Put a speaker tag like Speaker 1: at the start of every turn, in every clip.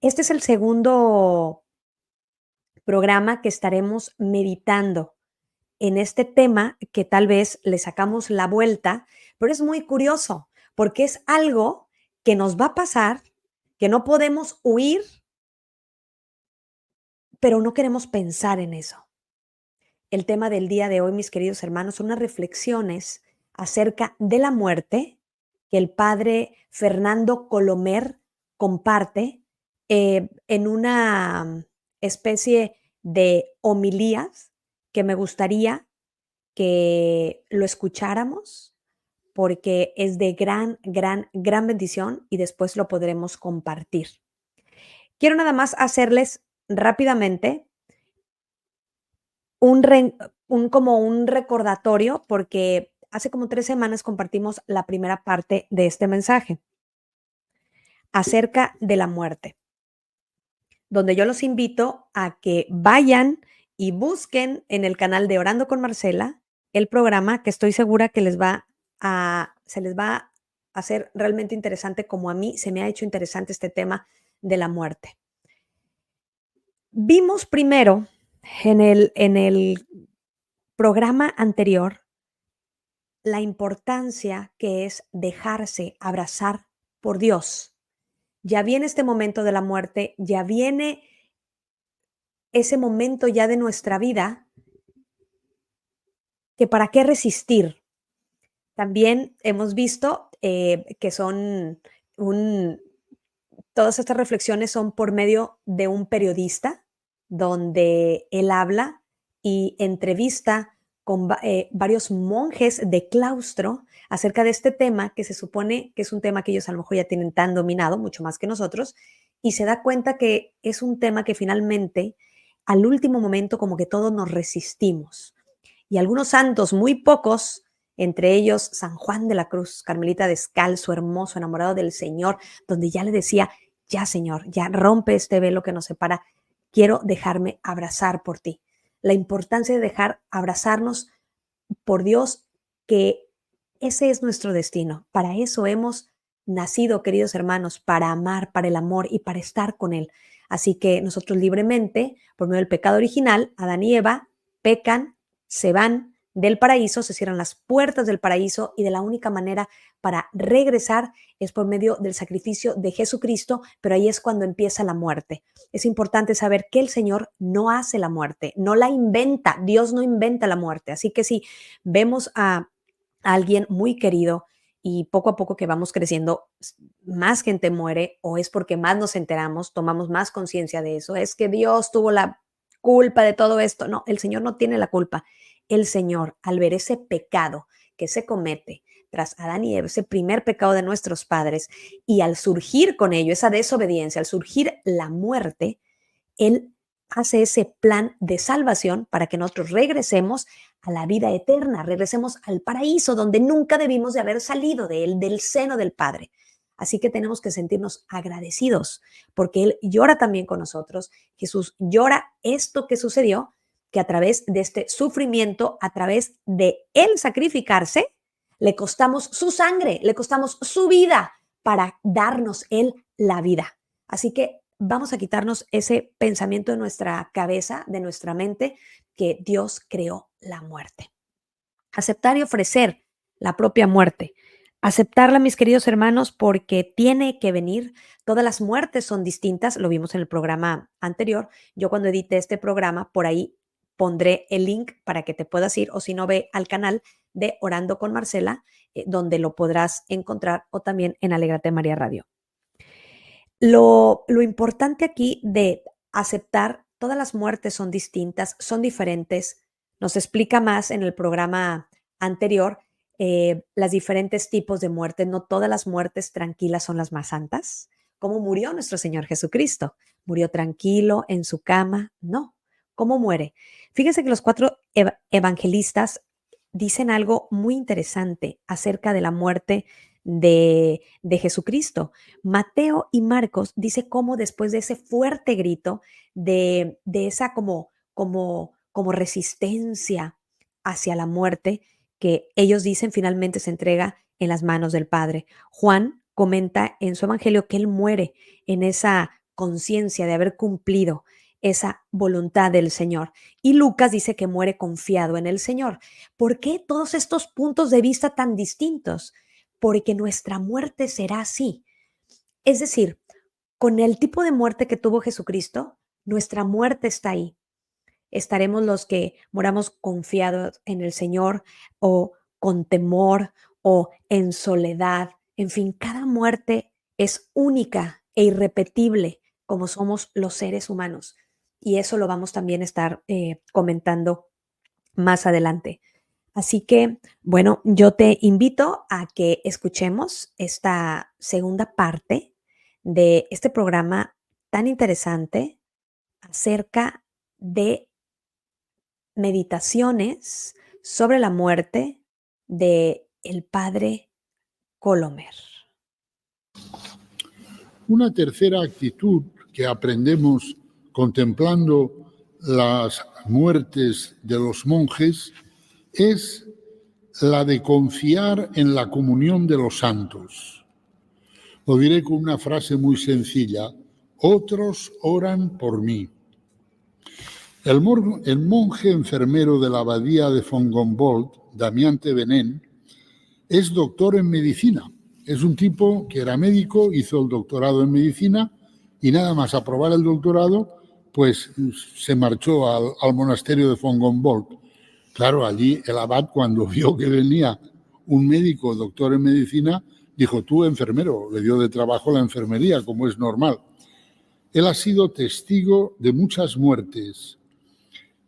Speaker 1: Este es el segundo programa que estaremos meditando en este tema que tal vez le sacamos la vuelta, pero es muy curioso porque es algo que nos va a pasar, que no podemos huir, pero no queremos pensar en eso. El tema del día de hoy, mis queridos hermanos, son unas reflexiones acerca de la muerte que el padre Fernando Colomer comparte en una especie de homilías que me gustaría que lo escucháramos porque es de gran bendición y después lo podremos compartir. Quiero nada más hacerles rápidamente un re un como un recordatorio, porque hace como 3 semanas compartimos la primera parte de este mensaje, acerca de la muerte, donde yo los invito a que vayan y busquen en el canal de Orando con Marcela el programa que estoy segura que se les va a hacer realmente interesante, como a mí se me ha hecho interesante este tema de la muerte. Vimos primero en el programa anterior la importancia que es dejarse abrazar por Dios. Ya viene este momento de la muerte, ya viene ese momento ya de nuestra vida, que para qué resistir. También hemos visto que son un, todas estas reflexiones son por medio de un periodista, donde él habla y entrevista con varios monjes de claustro acerca de este tema que se supone que es un tema que ellos a lo mejor ya tienen tan dominado, mucho más que nosotros, y se da cuenta que es un tema que finalmente al último momento como que todos nos resistimos. Y algunos santos, muy pocos, entre ellos San Juan de la Cruz, carmelita descalzo, hermoso, enamorado del Señor, donde ya le decía, ya Señor, ya rompe este velo que nos separa, quiero dejarme abrazar por ti. La importancia de dejar abrazarnos por Dios, que ese es nuestro destino. Para eso hemos nacido, queridos hermanos, para amar, para el amor y para estar con Él. Así que nosotros libremente, por medio del pecado original, Adán y Eva pecan, se van del paraíso, se cierran las puertas del paraíso y de la única manera para regresar es por medio del sacrificio de Jesucristo, pero ahí es cuando empieza la muerte. Es importante saber que el Señor no hace la muerte, no la inventa, Dios no inventa la muerte. Así que si vemos a alguien muy querido y poco a poco que vamos creciendo, más gente muere o es porque más nos enteramos, tomamos más conciencia de eso, es que Dios tuvo la culpa de todo esto. No, el Señor no tiene la culpa. El Señor, al ver ese pecado que se comete tras Adán y Eva, ese primer pecado de nuestros padres, y al surgir con ello esa desobediencia, al surgir la muerte, Él hace ese plan de salvación para que nosotros regresemos a la vida eterna, regresemos al paraíso donde nunca debimos de haber salido de él, del seno del Padre. Así que tenemos que sentirnos agradecidos porque Él llora también con nosotros. Jesús llora esto que sucedió, que a través de este sufrimiento, a través de Él sacrificarse, le costamos su sangre, le costamos su vida para darnos Él la vida. Así que vamos a quitarnos ese pensamiento de nuestra cabeza, de nuestra mente, que Dios creó la muerte. Aceptar y ofrecer la propia muerte. Aceptarla, mis queridos hermanos, porque tiene que venir. Todas las muertes son distintas, lo vimos en el programa anterior. Yo cuando edite este programa, por ahí pondré el link para que te puedas ir, o si no, ve al canal de Orando con Marcela, donde lo podrás encontrar, o también en Alégrate María Radio. Lo importante aquí de aceptar todas las muertes son distintas, son diferentes. Nos explica más en el programa anterior las diferentes tipos de muerte. No todas las muertes tranquilas son las más santas. ¿Cómo murió nuestro Señor Jesucristo? ¿Murió tranquilo en su cama? No. ¿Cómo muere? Fíjense que los 4 evangelistas dicen algo muy interesante acerca de la muerte de Jesucristo. Mateo y Marcos dice cómo después de ese fuerte grito, de esa como resistencia hacia la muerte, que ellos dicen finalmente se entrega en las manos del Padre. Juan comenta en su evangelio que él muere en esa conciencia de haber cumplido esa voluntad del Señor. Y Lucas dice que muere confiado en el Señor. ¿Por qué todos estos puntos de vista tan distintos? Porque nuestra muerte será así. Es decir, con el tipo de muerte que tuvo Jesucristo, nuestra muerte está ahí. Estaremos los que moramos confiados en el Señor o con temor o en soledad. En fin, cada muerte es única e irrepetible como somos los seres humanos. Y eso lo vamos también a estar comentando más adelante. Así que, bueno, yo te invito a que escuchemos esta segunda parte de este programa tan interesante acerca de meditaciones sobre la muerte de el padre Colomer.
Speaker 2: Una tercera actitud que aprendemos contemplando las muertes de los monjes es la de confiar en la comunión de los santos. Lo diré con una frase muy sencilla: otros oran por mí. El monje enfermero de la abadía de Fongombold, Damián Tebenen, es doctor en medicina. Es un tipo que era médico, hizo el doctorado en medicina y nada más aprobar el doctorado, pues se marchó al monasterio de Fongombold. Claro, allí el abad, cuando vio que venía un médico doctor en medicina, dijo: tú enfermero. Le dio de trabajo la enfermería, como es normal. Él ha sido testigo de muchas muertes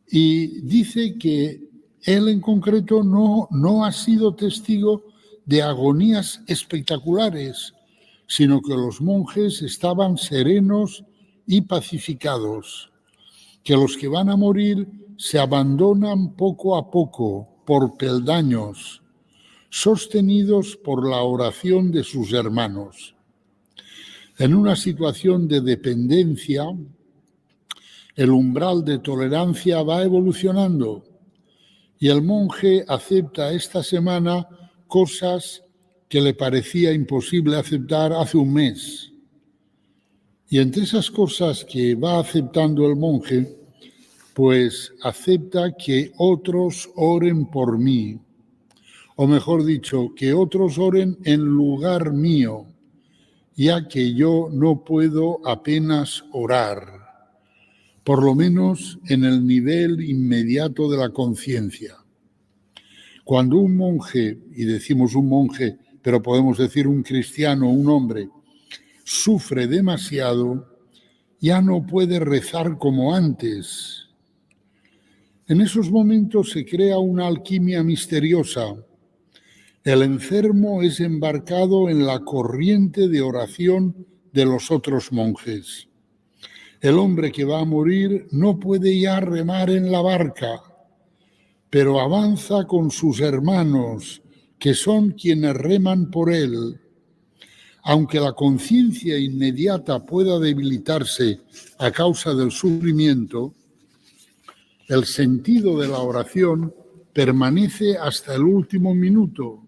Speaker 2: y dice que él en concreto no ha sido testigo de agonías espectaculares, sino que los monjes estaban serenos y pacificados, que los que van a morir se abandonan poco a poco por peldaños, sostenidos por la oración de sus hermanos. En una situación de dependencia, el umbral de tolerancia va evolucionando y el monje acepta esta semana cosas que le parecía imposible aceptar hace un mes. Y entre esas cosas que va aceptando el monje, pues acepta que otros oren por mí, o mejor dicho, que otros oren en lugar mío, ya que yo no puedo apenas orar, por lo menos en el nivel inmediato de la conciencia. Cuando un monje, y decimos un monje, pero podemos decir un cristiano, un hombre, sufre demasiado, ya no puede rezar como antes. En esos momentos se crea una alquimia misteriosa. El enfermo es embarcado en la corriente de oración de los otros monjes. El hombre que va a morir no puede ya remar en la barca, pero avanza con sus hermanos, que son quienes reman por él. Aunque la conciencia inmediata pueda debilitarse a causa del sufrimiento, el sentido de la oración permanece hasta el último minuto,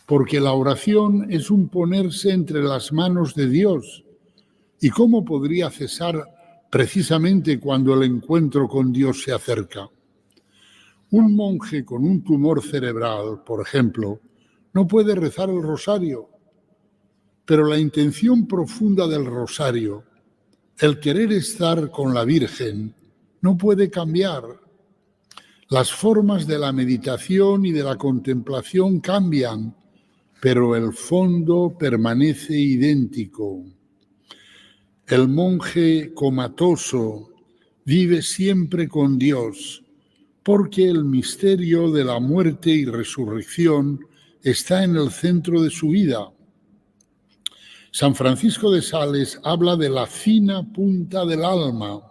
Speaker 2: porque la oración es un ponerse entre las manos de Dios. ¿Y cómo podría cesar precisamente cuando el encuentro con Dios se acerca? Un monje con un tumor cerebral, por ejemplo, no puede rezar el rosario, pero la intención profunda del rosario, el querer estar con la Virgen, no puede cambiar. Las formas de la meditación y de la contemplación cambian, pero el fondo permanece idéntico. El monje comatoso vive siempre con Dios, porque el misterio de la muerte y resurrección está en el centro de su vida. San Francisco de Sales habla de la fina punta del alma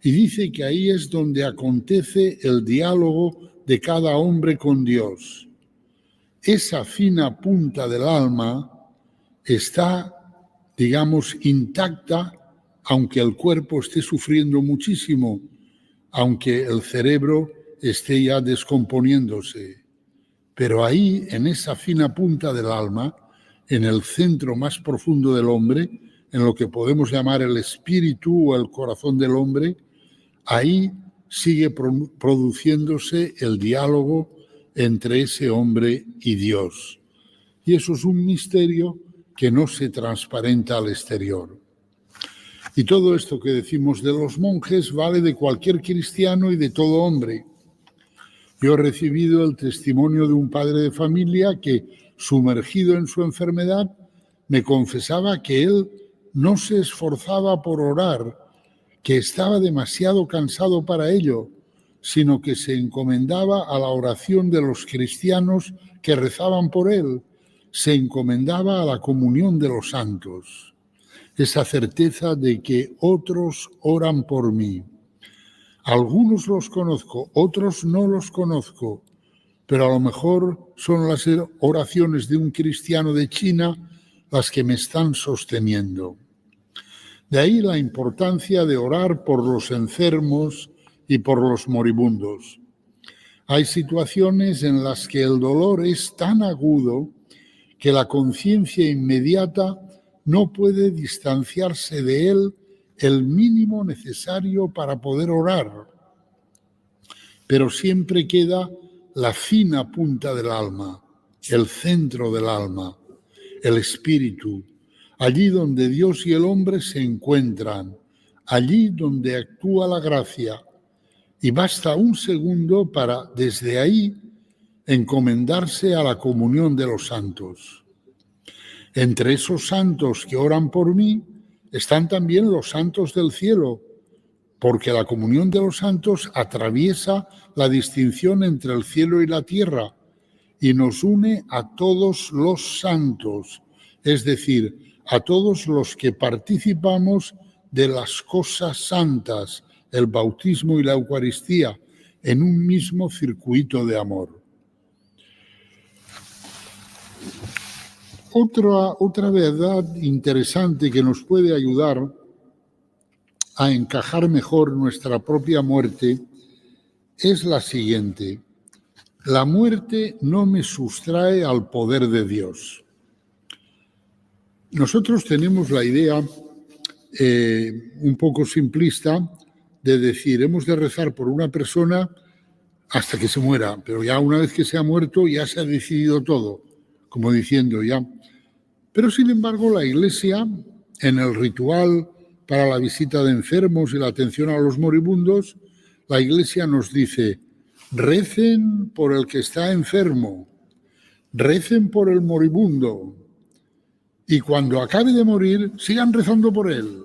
Speaker 2: y dice que ahí es donde acontece el diálogo de cada hombre con Dios. Esa fina punta del alma está, digamos, intacta, aunque el cuerpo esté sufriendo muchísimo, aunque el cerebro esté ya descomponiéndose. Pero ahí, en esa fina punta del alma, en el centro más profundo del hombre, en lo que podemos llamar el espíritu o el corazón del hombre, ahí sigue produciéndose el diálogo entre ese hombre y Dios. Y eso es un misterio que no se transparenta al exterior. Y todo esto que decimos de los monjes vale de cualquier cristiano y de todo hombre. Yo he recibido el testimonio de un padre de familia que, sumergido en su enfermedad, me confesaba que él no se esforzaba por orar, que estaba demasiado cansado para ello, sino que se encomendaba a la oración de los cristianos que rezaban por él, se encomendaba a la comunión de los santos, esa certeza de que otros oran por mí. Algunos los conozco, otros no los conozco, pero a lo mejor son las oraciones de un cristiano de China las que me están sosteniendo. De ahí la importancia de orar por los enfermos y por los moribundos. Hay situaciones en las que el dolor es tan agudo que la conciencia inmediata no puede distanciarse de él el mínimo necesario para poder orar. Pero siempre queda la fina punta del alma, el centro del alma, el espíritu, allí donde Dios y el hombre se encuentran, allí donde actúa la gracia. Y basta un segundo para, desde ahí, encomendarse a la comunión de los santos. Entre esos santos que oran por mí están también los santos del cielo, porque la comunión de los santos atraviesa la distinción entre el cielo y la tierra y nos une a todos los santos, es decir, a todos los que participamos de las cosas santas, el bautismo y la Eucaristía, en un mismo circuito de amor. Otra verdad interesante que nos puede ayudar a encajar mejor nuestra propia muerte es la siguiente: la muerte no me sustrae al poder de Dios. Nosotros tenemos la idea un poco simplista de decir, hemos de rezar por una persona hasta que se muera, pero ya una vez que se ha muerto ya se ha decidido todo, como diciendo ya. Pero sin embargo la Iglesia, en el ritual para la visita de enfermos y la atención a los moribundos, la Iglesia nos dice, recen por el que está enfermo, recen por el moribundo, y cuando acabe de morir, sigan rezando por él.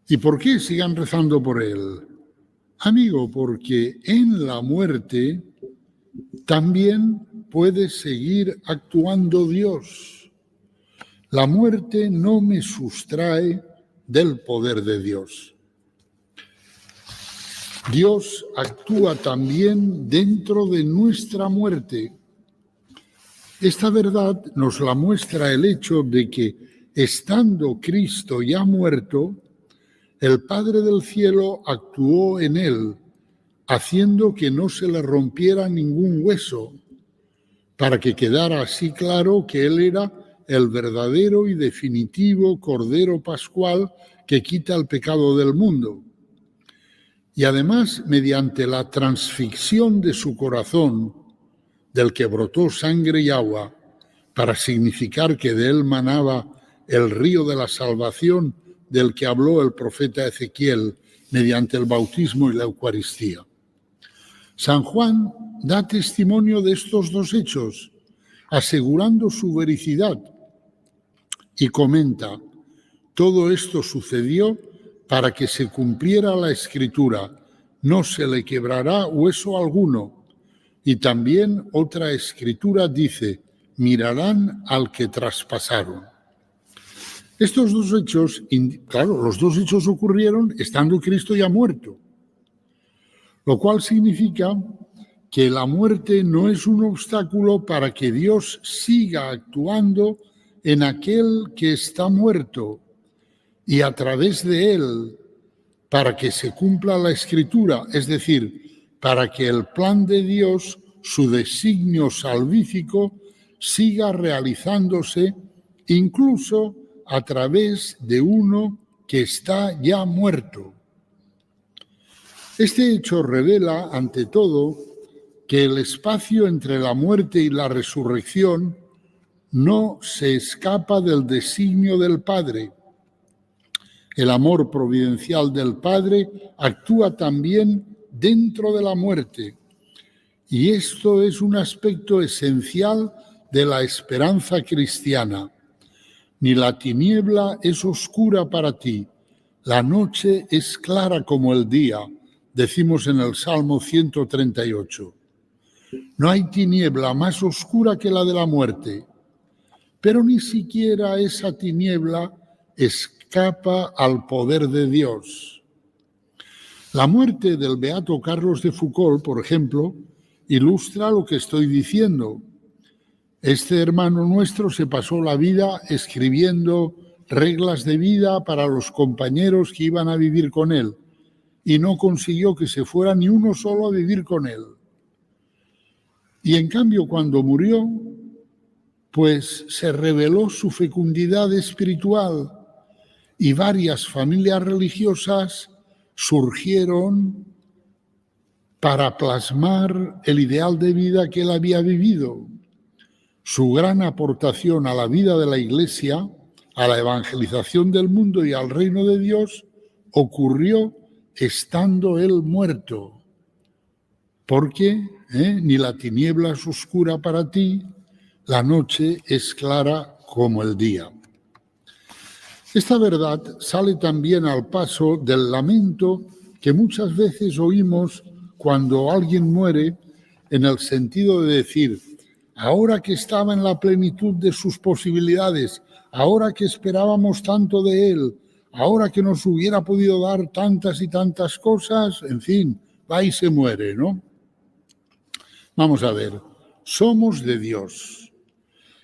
Speaker 2: ¿Y por qué sigan rezando por él? Amigo, porque en la muerte también puede seguir actuando Dios. La muerte no me sustrae del poder de Dios. Dios actúa también dentro de nuestra muerte. Esta verdad nos la muestra el hecho de que, estando Cristo ya muerto, el Padre del Cielo actuó en él, haciendo que no se le rompiera ningún hueso, para que quedara así claro que él era el verdadero y definitivo Cordero Pascual que quita el pecado del mundo. Y además, mediante la transfixión de su corazón, del que brotó sangre y agua, para significar que de él manaba el río de la salvación del que habló el profeta Ezequiel mediante el bautismo y la Eucaristía. San Juan da testimonio de estos dos hechos, asegurando su veracidad, y comenta, todo esto sucedió para que se cumpliera la Escritura, no se le quebrará hueso alguno. Y también otra Escritura dice, mirarán al que traspasaron. Estos dos hechos, claro, los dos hechos ocurrieron estando Cristo ya muerto, lo cual significa que la muerte no es un obstáculo para que Dios siga actuando en aquel que está muerto y a través de él para que se cumpla la Escritura, es decir, para que el plan de Dios, su designio salvífico, siga realizándose incluso a través de uno que está ya muerto. Este hecho revela, ante todo, que el espacio entre la muerte y la resurrección no se escapa del designio del Padre. El amor providencial del Padre actúa también dentro de la muerte, y esto es un aspecto esencial de la esperanza cristiana. Ni la tiniebla es oscura para ti, la noche es clara como el día, decimos en el Salmo 138. No hay tiniebla más oscura que la de la muerte, pero ni siquiera esa tiniebla escapa al poder de Dios. La muerte del beato Carlos de Foucault, por ejemplo, ilustra lo que estoy diciendo. Este hermano nuestro se pasó la vida escribiendo reglas de vida para los compañeros que iban a vivir con él y no consiguió que se fuera ni uno solo a vivir con él. Y en cambio, cuando murió, pues se reveló su fecundidad espiritual y varias familias religiosas surgieron para plasmar el ideal de vida que él había vivido. Su gran aportación a la vida de la Iglesia, a la evangelización del mundo y al reino de Dios, ocurrió estando él muerto. Porque ni la tiniebla es oscura para ti, la noche es clara como el día. Esta verdad sale también al paso del lamento que muchas veces oímos cuando alguien muere, en el sentido de decir, ahora que estaba en la plenitud de sus posibilidades, ahora que esperábamos tanto de él, ahora que nos hubiera podido dar tantas y tantas cosas, en fin, va y se muere, ¿no? Vamos a ver, somos de Dios.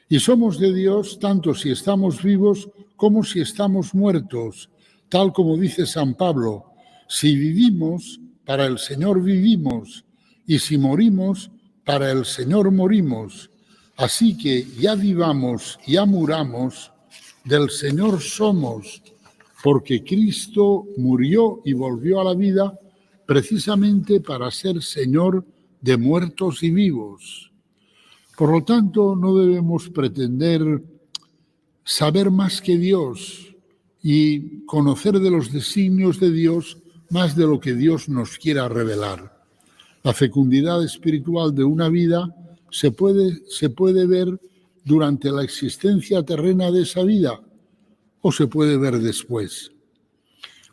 Speaker 2: Y somos de Dios tanto si estamos vivos como si estamos muertos, tal como dice San Pablo. Si vivimos, para el Señor vivimos, y si morimos, para el Señor morimos. Así que ya vivamos, ya muramos, del Señor somos, porque Cristo murió y volvió a la vida precisamente para ser Señor de muertos y vivos. Por lo tanto, no debemos pretender saber más que Dios y conocer de los designios de Dios más de lo que Dios nos quiera revelar. La fecundidad espiritual de una vida se puede ver durante la existencia terrena de esa vida o se puede ver después.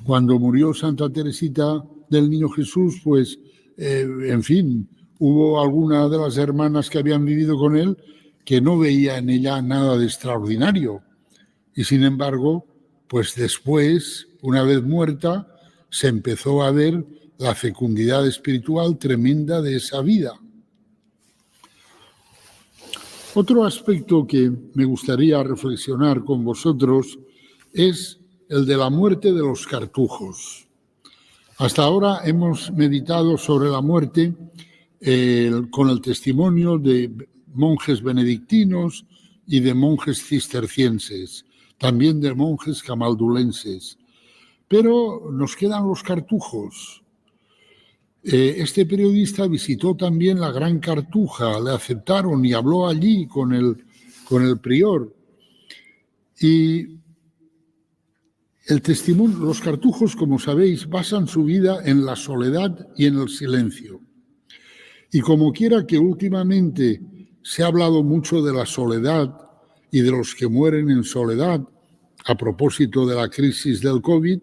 Speaker 2: Cuando murió Santa Teresita del Niño Jesús, pues, en fin, hubo alguna de las hermanas que habían vivido con él que no veía en ella nada de extraordinario. Y sin embargo, pues después, una vez muerta, se empezó a ver la fecundidad espiritual tremenda de esa vida. Otro aspecto que me gustaría reflexionar con vosotros es el de la muerte de los cartujos. Hasta ahora hemos meditado sobre la muerte con el testimonio de monjes benedictinos y de monjes cistercienses, también de monjes camaldulenses. Pero nos quedan los cartujos. Este periodista visitó también la Gran Cartuja, le aceptaron y habló allí con el prior. Y el testimonio, los cartujos, como sabéis, basan su vida en la soledad y en el silencio. Y como quiera que últimamente se ha hablado mucho de la soledad y de los que mueren en soledad, a propósito de la crisis del COVID,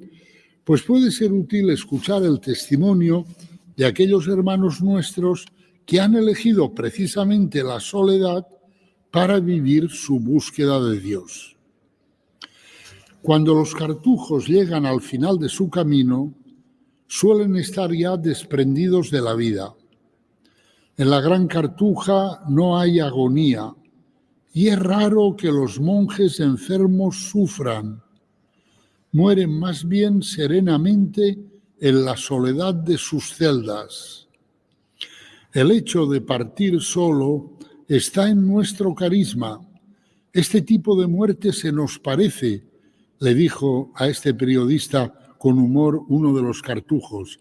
Speaker 2: pues puede ser útil escuchar el testimonio de aquellos hermanos nuestros que han elegido precisamente la soledad para vivir su búsqueda de Dios. Cuando los cartujos llegan al final de su camino, suelen estar ya desprendidos de la vida. En la Gran Cartuja no hay agonía y es raro que los monjes enfermos sufran. Mueren más bien serenamente en la soledad de sus celdas. El hecho de partir solo está en nuestro carisma. Este tipo de muerte se nos parece, le dijo a este periodista con humor uno de los cartujos.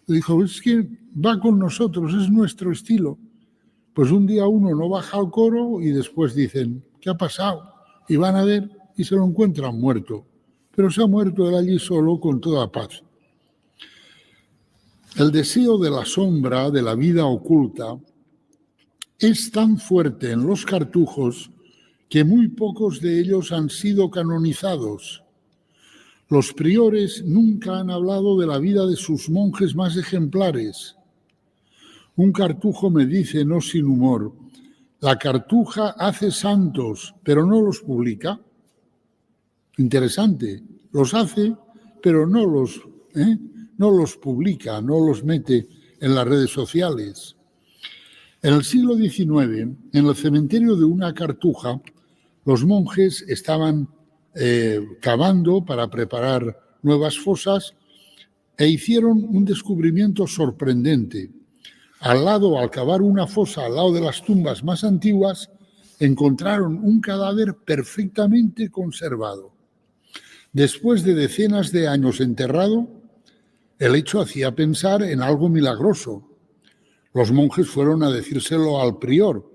Speaker 2: Le dijo, es que va con nosotros, es nuestro estilo. Pues un día uno no baja al coro y después dicen, ¿qué ha pasado? Y van a ver y se lo encuentran muerto. Pero se ha muerto él allí solo con toda paz. El deseo de la sombra, de la vida oculta, es tan fuerte en los cartujos que muy pocos de ellos han sido canonizados. Los priores nunca han hablado de la vida de sus monjes más ejemplares. Un cartujo me dice, no sin humor, la cartuja hace santos, pero no los publica. Interesante, los hace, pero no los publica, no los mete en las redes sociales. En el siglo XIX, en el cementerio de una cartuja, los monjes estaban cavando para preparar nuevas fosas e hicieron un descubrimiento sorprendente. Al cavar una fosa al lado de las tumbas más antiguas, encontraron un cadáver perfectamente conservado. Después de decenas de años enterrado, el hecho hacía pensar en algo milagroso. Los monjes fueron a decírselo al prior,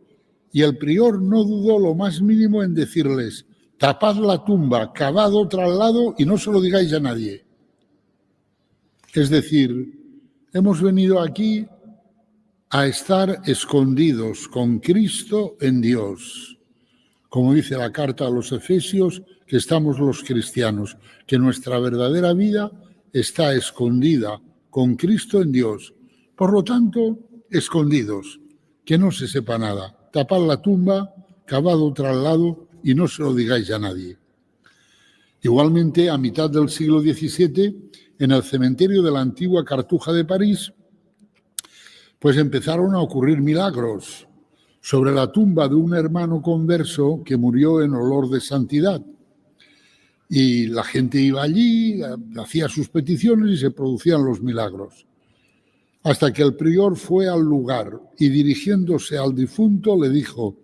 Speaker 2: y el prior no dudó lo más mínimo en decirles, tapad la tumba, cavad otra al lado y no se lo digáis a nadie. Es decir, hemos venido aquí a estar escondidos con Cristo en Dios. Como dice la carta a los Efesios, que estamos los cristianos, que nuestra verdadera vida está escondida con Cristo en Dios. Por lo tanto, escondidos, que no se sepa nada. Tapad la tumba, cavad otra al lado y no se lo digáis a nadie. Igualmente, a mitad del siglo XVII, en el cementerio de la antigua Cartuja de París, pues empezaron a ocurrir milagros sobre la tumba de un hermano converso que murió en olor de santidad. Y la gente iba allí, hacía sus peticiones y se producían los milagros. Hasta que el prior fue al lugar y dirigiéndose al difunto le dijo,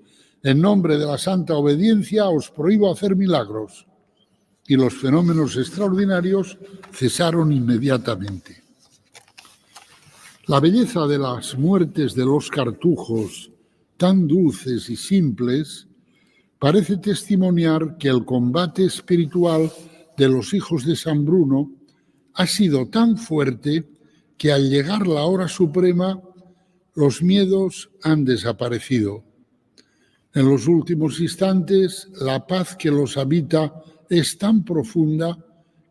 Speaker 2: en nombre de la santa obediencia os prohíbo hacer milagros. Y los fenómenos extraordinarios cesaron inmediatamente. La belleza de las muertes de los cartujos, tan dulces y simples, parece testimoniar que el combate espiritual de los hijos de San Bruno ha sido tan fuerte que al llegar la hora suprema, los miedos han desaparecido. En los últimos instantes, la paz que los habita es tan profunda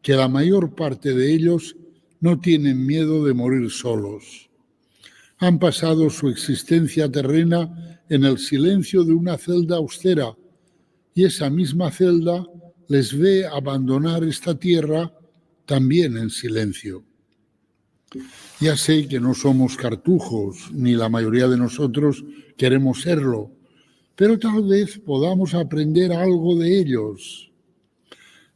Speaker 2: que la mayor parte de ellos no tienen miedo de morir solos. Han pasado su existencia terrena en el silencio de una celda austera y esa misma celda les ve abandonar esta tierra también en silencio. Ya sé que no somos cartujos, ni la mayoría de nosotros queremos serlo, pero tal vez podamos aprender algo de ellos.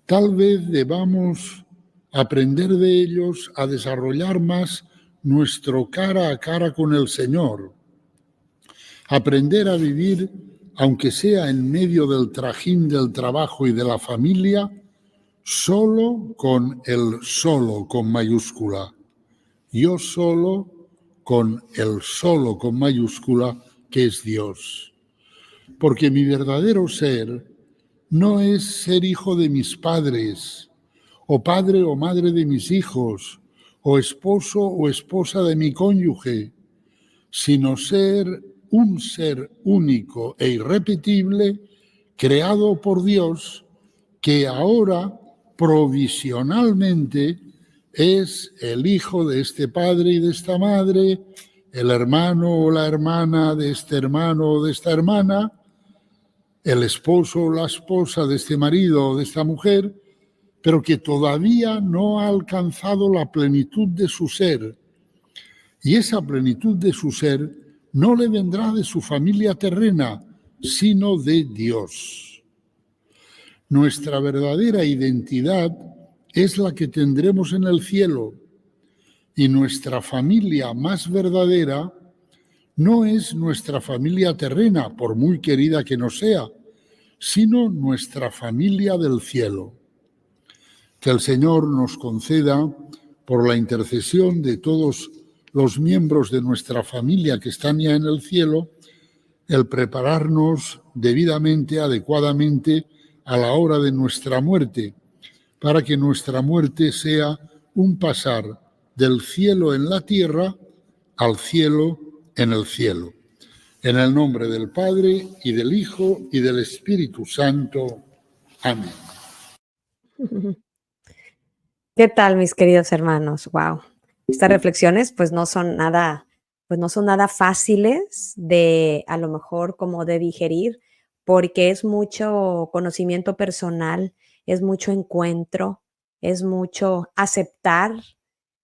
Speaker 2: Tal vez debamos aprender de ellos a desarrollar más nuestro cara a cara con el Señor. Aprender a vivir, aunque sea en medio del trajín del trabajo y de la familia, solo con el solo con mayúscula. Yo solo con el solo con mayúscula, que es Dios. Porque mi verdadero ser no es ser hijo de mis padres, o padre o madre de mis hijos, o esposo o esposa de mi cónyuge, sino ser un ser único e irrepetible, creado por Dios, que ahora provisionalmente es el hijo de este padre y de esta madre, el hermano o la hermana de este hermano o de esta hermana, el esposo o la esposa de este marido o de esta mujer, pero que todavía no ha alcanzado la plenitud de su ser. Y esa plenitud de su ser no le vendrá de su familia terrena, sino de Dios. Nuestra verdadera identidad es la que tendremos en el cielo, y nuestra familia más verdadera no es nuestra familia terrena, por muy querida que nos sea, sino nuestra familia del cielo. Que el Señor nos conceda, por la intercesión de todos los miembros de nuestra familia que están ya en el cielo, el prepararnos debidamente, adecuadamente, a la hora de nuestra muerte, para que nuestra muerte sea un pasar del cielo en la tierra al cielo en el cielo. En el nombre del Padre, y del Hijo, y del Espíritu Santo. Amén.
Speaker 1: ¿Qué tal, mis queridos hermanos? Wow. Estas reflexiones, pues no son nada fáciles de, a lo mejor, como de digerir, porque es mucho conocimiento personal, es mucho encuentro, es mucho aceptar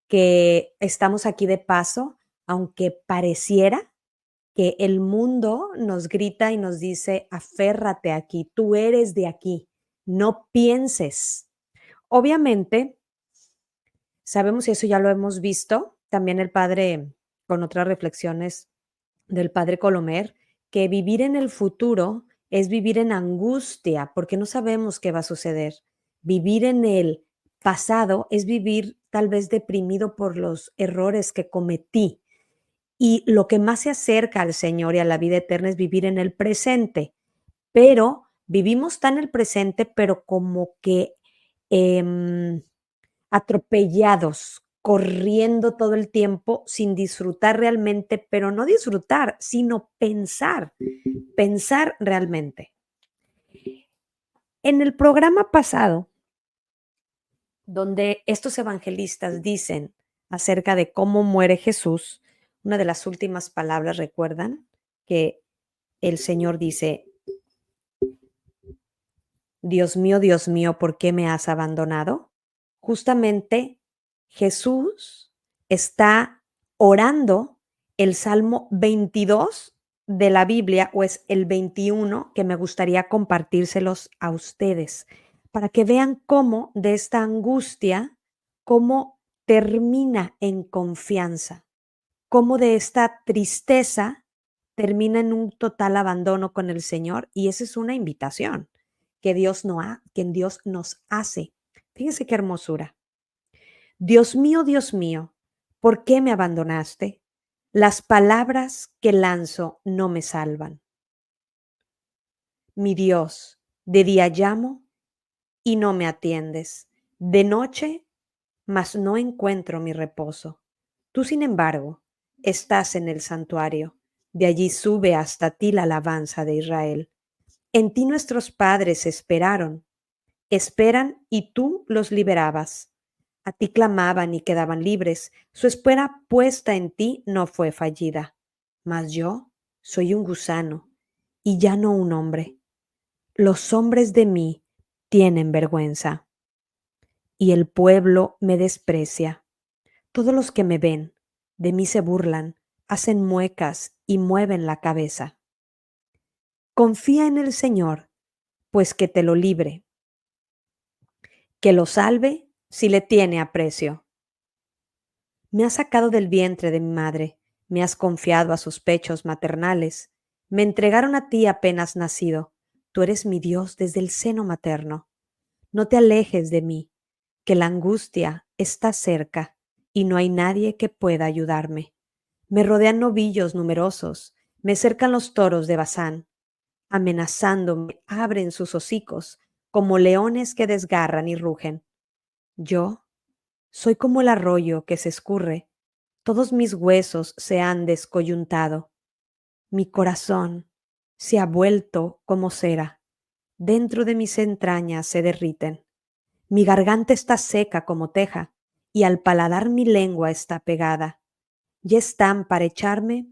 Speaker 1: que estamos aquí de paso, aunque pareciera que el mundo nos grita y nos dice: aférrate aquí, tú eres de aquí, no pienses. Obviamente, sabemos, y eso ya lo hemos visto, también el padre, con otras reflexiones del padre Colomer, que vivir en el futuro es vivir en angustia, porque no sabemos qué va a suceder. Vivir en el pasado es vivir tal vez deprimido por los errores que cometí. Y lo que más se acerca al Señor y a la vida eterna es vivir en el presente. Pero vivimos tan el presente, pero como que atropellados, corriendo todo el tiempo sin disfrutar realmente, pero no disfrutar, sino pensar realmente. En el programa pasado, donde estos evangelistas dicen acerca de cómo muere Jesús, una de las últimas palabras, recuerdan que el Señor dice: Dios mío, ¿por qué me has abandonado? Justamente Jesús está orando el Salmo 22 de la Biblia, o es el 21, que me gustaría compartírselos a ustedes, para que vean cómo de esta angustia, cómo termina en confianza, cómo de esta tristeza termina en un total abandono con el Señor, y esa es una invitación que Dios nos hace. Fíjense qué hermosura. Dios mío, ¿por qué me abandonaste? Las palabras que lanzo no me salvan. Mi Dios, de día llamo y no me atiendes. De noche, mas no encuentro mi reposo. Tú, sin embargo, estás en el santuario. De allí sube hasta ti la alabanza de Israel. En ti nuestros padres esperan y tú los liberabas. A ti clamaban y quedaban libres. Su espera puesta en ti no fue fallida. Mas yo soy un gusano y ya no un hombre. Los hombres de mí tienen vergüenza y el pueblo me desprecia. Todos los que me ven de mí se burlan, hacen muecas y mueven la cabeza. Confía en el Señor, pues que te lo libre, que lo salve si le tiene aprecio. Me has sacado del vientre de mi madre, me has confiado a sus pechos maternales, me entregaron a ti apenas nacido, tú eres mi Dios desde el seno materno. No te alejes de mí, que la angustia está cerca y no hay nadie que pueda ayudarme. Me rodean novillos numerosos, me cercan los toros de Basán, amenazándome abren sus hocicos como leones que desgarran y rugen. Yo soy como el arroyo que se escurre, todos mis huesos se han descoyuntado, mi corazón se ha vuelto como cera, dentro de mis entrañas se derriten, mi garganta está seca como teja, y al paladar mi lengua está pegada, ya están para echarme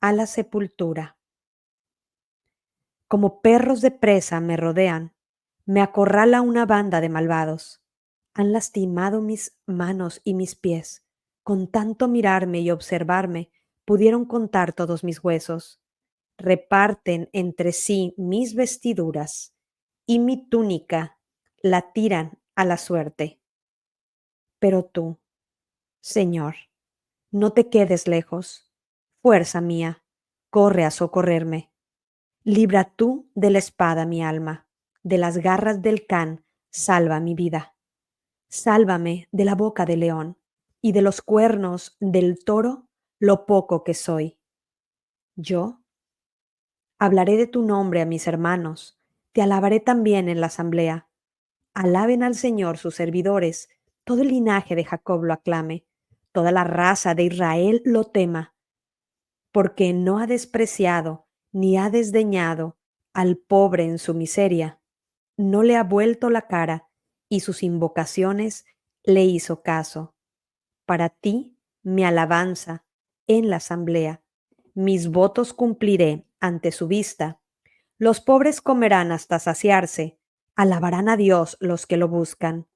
Speaker 1: a la sepultura. Como perros de presa me rodean, me acorrala una banda de malvados. Han lastimado mis manos y mis pies. Con tanto mirarme y observarme, pudieron contar todos mis huesos. Reparten entre sí mis vestiduras y mi túnica la tiran a la suerte. Pero tú, Señor, no te quedes lejos. Fuerza mía, corre a socorrerme. Libra tú de la espada mi alma, de las garras del can, salva mi vida. Sálvame de la boca del león y de los cuernos del toro, lo poco que soy. Yo hablaré de tu nombre a mis hermanos, te alabaré también en la asamblea. Alaben al Señor sus servidores, todo el linaje de Jacob lo aclame, toda la raza de Israel lo tema, porque no ha despreciado ni ha desdeñado al pobre en su miseria, no le ha vuelto la cara y sus invocaciones le hizo caso. Para ti mi alabanza en la asamblea, mis votos cumpliré ante su vista. Los pobres comerán hasta saciarse, alabarán a Dios los que lo buscan.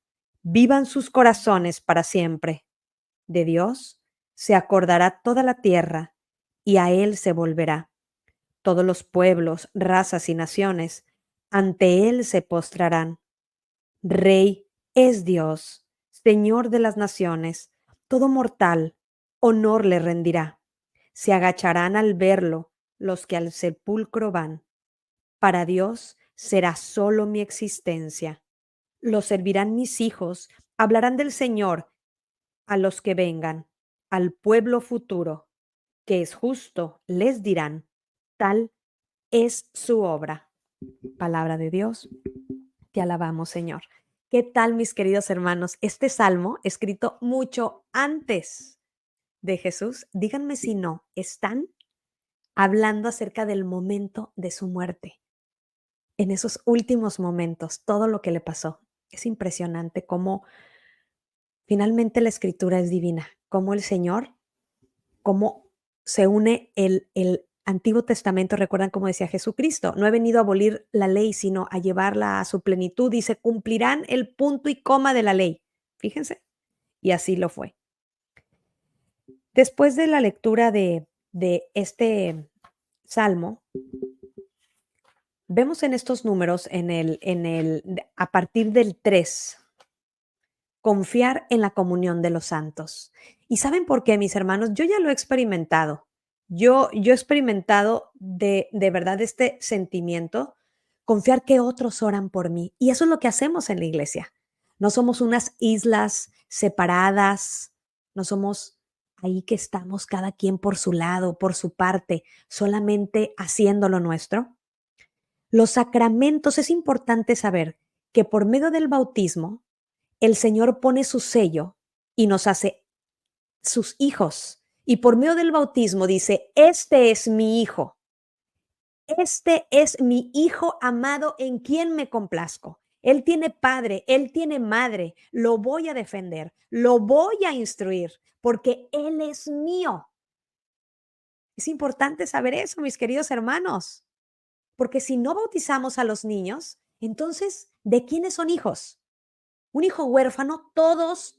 Speaker 1: Vivan sus corazones para siempre. De Dios se acordará toda la tierra y a Él se volverá. Todos los pueblos, razas y naciones ante Él se postrarán. Rey es Dios, Señor de las naciones, todo mortal honor le rendirá. Se agacharán al verlo los que al sepulcro van. Para Dios será solo mi existencia. Lo servirán mis hijos, hablarán del Señor a los que vengan, al pueblo futuro, que es justo, les dirán, tal es su obra. Palabra de Dios, te alabamos, Señor. ¿Qué tal, mis queridos hermanos? Este salmo, escrito mucho antes de Jesús, díganme si no, están hablando acerca del momento de su muerte. En esos últimos momentos, todo lo que le pasó. Es impresionante cómo finalmente la escritura es divina, cómo el Señor, cómo se une el Antiguo Testamento, recuerdan cómo decía Jesucristo, no he venido a abolir la ley, sino a llevarla a su plenitud y se cumplirán el punto y coma de la ley. Fíjense, y así lo fue. Después de la lectura de este salmo, vemos en estos números, a partir del 3, confiar en la comunión de los santos. ¿Y saben por qué, mis hermanos? Yo ya lo he experimentado. Yo he experimentado de verdad este sentimiento, confiar que otros oran por mí. Y eso es lo que hacemos en la iglesia. No somos unas islas separadas, no somos ahí que estamos cada quien por su lado, por su parte, solamente haciendo lo nuestro. Los sacramentos, es importante saber que por medio del bautismo, el Señor pone su sello y nos hace sus hijos. Y por medio del bautismo dice, este es mi hijo. Este es mi hijo amado en quien me complazco. Él tiene padre, él tiene madre. Lo voy a defender, lo voy a instruir, porque él es mío. Es importante saber eso, mis queridos hermanos, porque si no bautizamos a los niños, entonces, ¿de quiénes son hijos? Un hijo huérfano, todos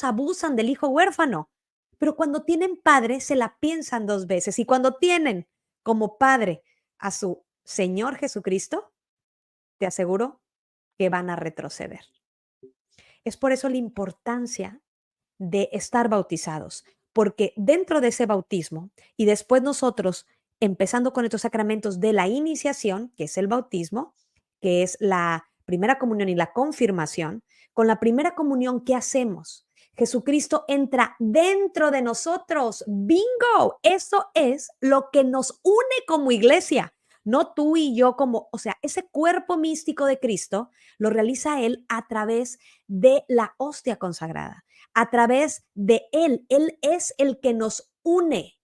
Speaker 1: abusan del hijo huérfano, pero cuando tienen padre se la piensan dos veces y cuando tienen como padre a su Señor Jesucristo, te aseguro que van a retroceder. Es por eso la importancia de estar bautizados, porque dentro de ese bautismo y después nosotros, empezando con estos sacramentos de la iniciación, que es el bautismo, que es la primera comunión y la confirmación, con la primera comunión, ¿qué hacemos? Jesucristo entra dentro de nosotros. ¡Bingo! Eso es lo que nos une como iglesia. No tú y yo como, o sea, ese cuerpo místico de Cristo lo realiza Él a través de la hostia consagrada, a través de Él. Él es el que nos une,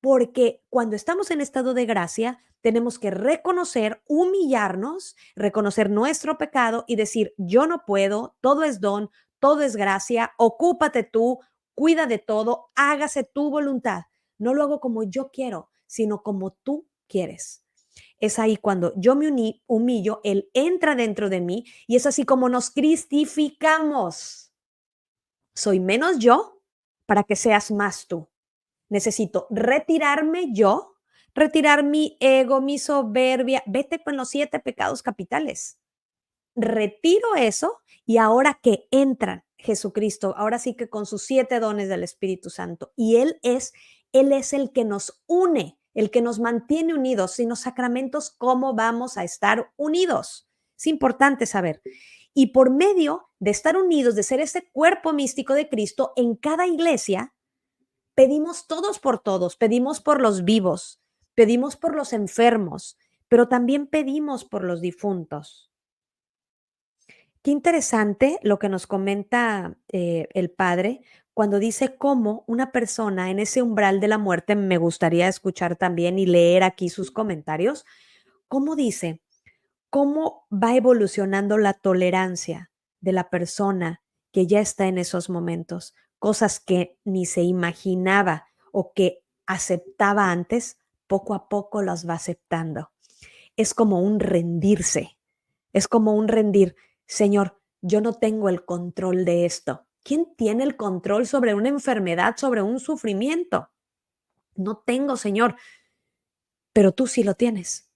Speaker 1: porque cuando estamos en estado de gracia, tenemos que reconocer, humillarnos, reconocer nuestro pecado y decir, yo no puedo, todo es don, todo es gracia, ocúpate tú, cuida de todo, hágase tu voluntad. No lo hago como yo quiero, sino como tú quieres. Es ahí cuando yo me humillo, Él entra dentro de mí y es así como nos cristificamos. Soy menos yo para que seas más tú. Necesito retirarme yo, retirar mi ego, mi soberbia. Vete con los 7 pecados capitales. Retiro eso y ahora que entran Jesucristo, ahora sí que con sus 7 dones del Espíritu Santo, y Él es el que nos une, el que nos mantiene unidos. Sin los sacramentos, ¿cómo vamos a estar unidos? Es importante saber. Y por medio de estar unidos, de ser ese cuerpo místico de Cristo, en cada iglesia pedimos todos por todos, pedimos por los vivos, pedimos por los enfermos, pero también pedimos por los difuntos. Qué interesante lo que nos comenta el padre cuando dice cómo una persona en ese umbral de la muerte, me gustaría escuchar también y leer aquí sus comentarios, cómo dice, cómo va evolucionando la tolerancia de la persona que ya está en esos momentos, cosas que ni se imaginaba o que aceptaba antes, poco a poco las va aceptando. Es como un rendirse, es como un rendir. Señor, yo no tengo el control de esto. ¿Quién tiene el control sobre una enfermedad, sobre un sufrimiento? No tengo, Señor, pero tú sí lo tienes.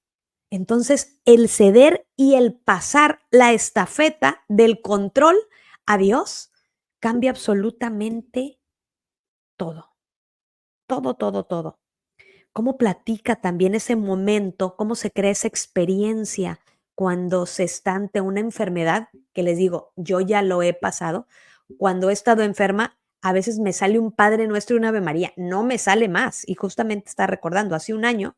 Speaker 1: Entonces, el ceder y el pasar la estafeta del control a Dios cambia absolutamente todo, todo, todo, todo. Cómo platica también ese momento, cómo se crea esa experiencia cuando se está ante una enfermedad, que les digo, yo ya lo he pasado. Cuando he estado enferma, a veces me sale un Padre Nuestro y una Ave María, no me sale más. Y justamente está recordando, hace un año,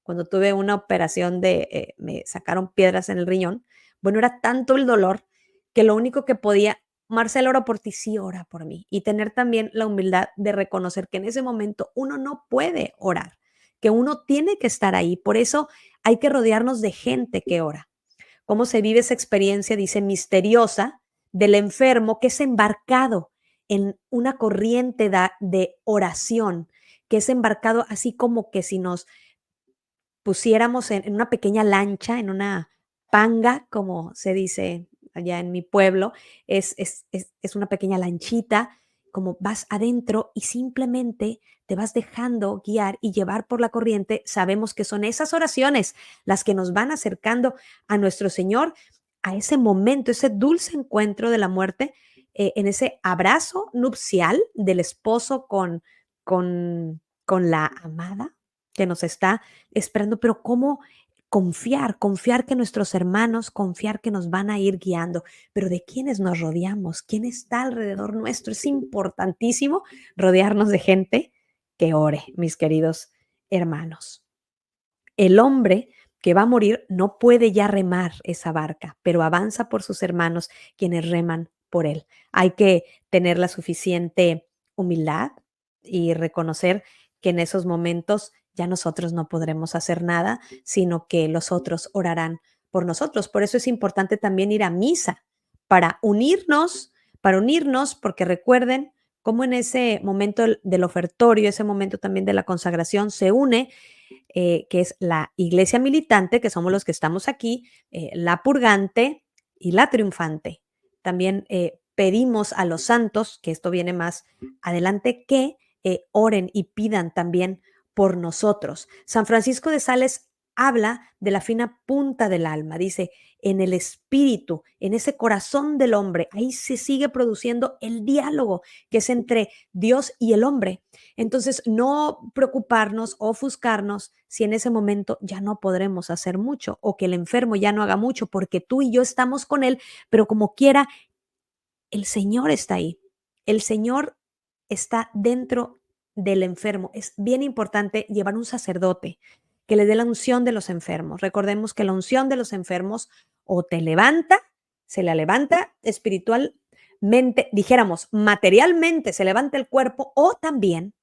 Speaker 1: cuando tuve una operación me sacaron piedras en el riñón, bueno, era tanto el dolor que lo único que podía, Marcela, ora por ti, sí, ora por mí. Y tener también la humildad de reconocer que en ese momento uno no puede orar, que uno tiene que estar ahí. Por eso hay que rodearnos de gente que ora. ¿Cómo se vive esa experiencia, dice, misteriosa del enfermo que es embarcado en una corriente de oración, que es embarcado así como que si nos pusiéramos en una pequeña lancha, en una panga, como se dice allá en mi pueblo, es una pequeña lanchita, como vas adentro y simplemente te vas dejando guiar y llevar por la corriente. Sabemos que son esas oraciones las que nos van acercando a nuestro Señor, a ese momento, ese dulce encuentro de la muerte, en ese abrazo nupcial del esposo con la amada que nos está esperando, pero cómo confiar, confiar que nuestros hermanos, confiar que nos van a ir guiando, pero de quiénes nos rodeamos, quién está alrededor nuestro. Es importantísimo rodearnos de gente que ore, mis queridos hermanos. El hombre que va a morir no puede ya remar esa barca, pero avanza por sus hermanos quienes reman por él. Hay que tener la suficiente humildad y reconocer que en esos momentos ya nosotros no podremos hacer nada, sino que los otros orarán por nosotros. Por eso es importante también ir a misa para unirnos, porque recuerden cómo en ese momento del ofertorio, ese momento también de la consagración, se une que es la iglesia militante, que somos los que estamos aquí, la purgante y la triunfante. También pedimos a los santos, que esto viene más adelante, que oren y pidan también por nosotros. San Francisco de Sales habla de la fina punta del alma, dice, en el espíritu, en ese corazón del hombre, ahí se sigue produciendo el diálogo que es entre Dios y el hombre. Entonces, no preocuparnos o ofuscarnos si en ese momento ya no podremos hacer mucho o que el enfermo ya no haga mucho porque tú y yo estamos con él, pero como quiera, el Señor está ahí. El Señor está dentro del enfermo. Es bien importante llevar un sacerdote que le dé la unción de los enfermos. Recordemos que la unción de los enfermos o te levanta, se la levanta espiritualmente, dijéramos, materialmente se levanta el cuerpo, o también